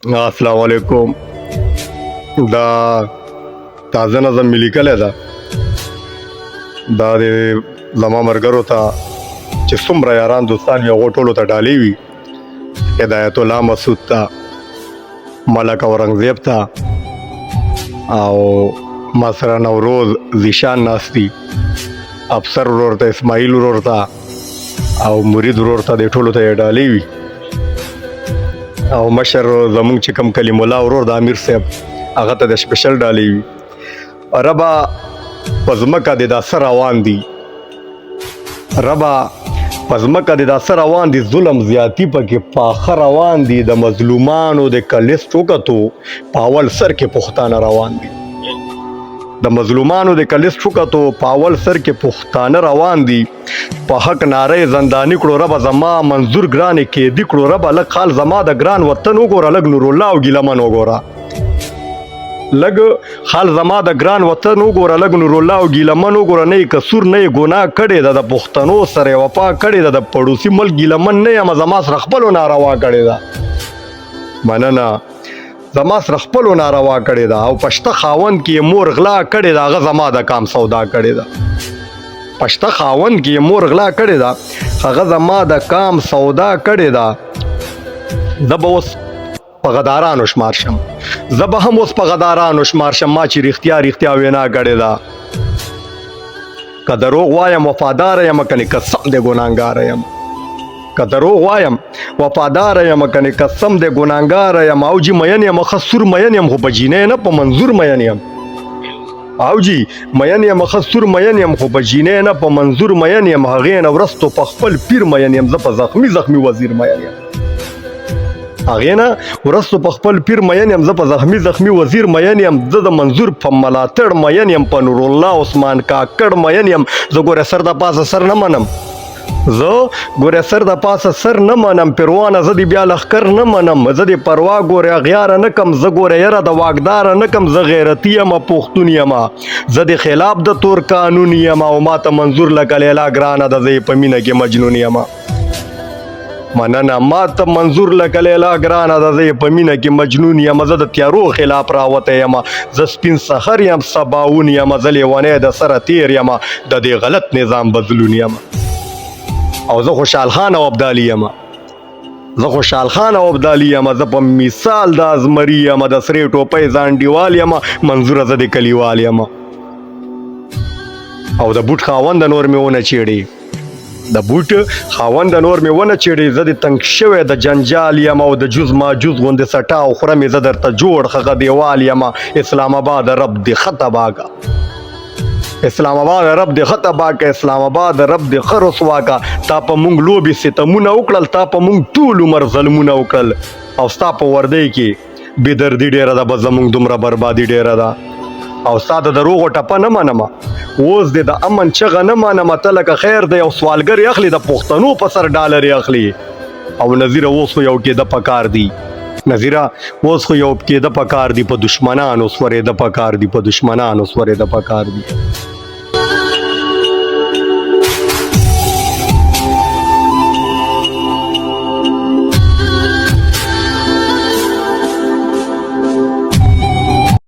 السلام علیکم. دا تازه نظم مې لیکلی ده. دا د زما ملګرو ته چې څومره یاران دوستان وي هغو ټولو ته ډالۍ وي. هدایت الله مسعود ته، ملک اورنګزیب ته، او ما سره نوروز ذیشان ناست دي، افسر ورور ته، اسماعیل ورور ته او مرید ورور ته، دې ټولو ته یې ډالۍ وي. او مشر زمونږ چې کوم کلیم الله ورور د امیر صاحب هغه ته د سپیشل ډالۍ وي. ربه په ځمکه دې دا څه روان دي، ربه په ځمکه دې دا څه روان دي، ظلم زیاتی پکې پاخه روان دي، د مظلومانو د کلیسټ وکتو په اول سر کې پښتانه روان دي، د مظلومانو د کلیسټ وکتو په اول سر کې پښتانه روان دي. په حق ناره زندانی کړو ربه زما منظور ګرانې کېدي کړو ربه، لږ خال زما د ګران وطن وګوره، لږ نور الله او ګیلمن وګوره، لږ خال زما د ګران وطن وګوره، لږ نور الله او ګیلمن وګوره. نه یې قصور نه یې ګناه کړې ده، د پښتنو سره یې وفا کړې ده، د پړوسي ملک ګیلمن نه یم، زما سره خپلو ناروا کړې ده، مننه، زما سره خپلو ناروا کړې ده. او پشته خاوند کې یې مور غلا کړې ده، هغه زما د کام سودا کړې ده. پشته خاوند کې یې مور غلا کړې ده، هغه زما د کام سودا کړې ده. زه به اوس په غدارانو شمار شم، زه به هم اوس په غدارانو شمار شم، ما چې رښتیا رښتیا وینا کړې ده. که دروغ وایم وفاداره یم، کنې قسم د ګناهګاره یم، که دروغ وایم وفاداره یم، کنې قسم د ګناهګاره یم. او جي مین یم ښه سور مین یم، خو په جینۍ نه په منظور مین یم. او جي مین یم ښه سور مین یم، خو په جینۍ نه په منظور مین یم. هغې نه ورستو په خپل پیر مین یم، زه په زخمي وزیر مین یم. هغې نه ورستو په خپل پیر مین یم، زه په زخمي وزیر مین یم. زه د منظور په ملاتړ مین یم، په نور الله عثمان کاکړ مین یم. زه ګوره سر د پاسه سر نه منم، زه ګوره سر د پاسه سر نه منم، پروانه زه دې بیا لښکر نه منم. زه دې پروا ګوره اغیاره نه کم، زه ګوره یره د واکداره نه کم. زه غیرتي یم پښتون یم، زه د خلاف د تور قانون یم. او ما ته منظور لکه لیلا ګرانه ده، زه یې په مینه کې مجنون یم. مننه، ما ته منظور لکه لیلا ګرانه ده، زه یې په مینه کې مجنون یم. زه د تیارو خلاف راوتی یم، زه سپین سحر یم سباون یم. زه لیونی د سره تیر یم، د دې غلط نظام بدلون یم. او زه خوشحال خان او ابدالي یم، زه خوشحال خان او ابدالي یم. زه په مثال د ازمري یم، د سرې ټوپۍ ځانډیوال یم، منظوره زه د کلیوال یم. او د بوټ خاوند نور مې ونه چیړي، د بوټ خاوند نور مې ونه چیړي. زه د تنګ شوی د جنجال یم، او د جوز ماجوز غوندې سټا او خوره مې زه درته جوړ خغه دیوال یم. اسلام آباد رب دې ښه تباه کا، اسلام آباد رب دې ښه تباه کا، اسلام آباد رب دې ښه رسوا کا. تا په مونږ لوبې ستمونه وکړل، تا په مونږ ټول عمر ظلمونه وکړل. او ستا په وردۍ کې بې دردي ډېره ده، بس زمونږ دومره بربادي ډېره ده. او ستا د دروغو ټپه نه منمه، اوس دې د امن چغه نه منمه. ته لکه خیر دی یو سوالګر اخلي، د پښتنو په سر ډالر اخلي. او نظیره اوس خو یو کېده پکار دی، نظیره اوس خو یو کېده پکار دی، په دشمنانو سورېده پکار دی، په دشمنانو سورېده پکار دی.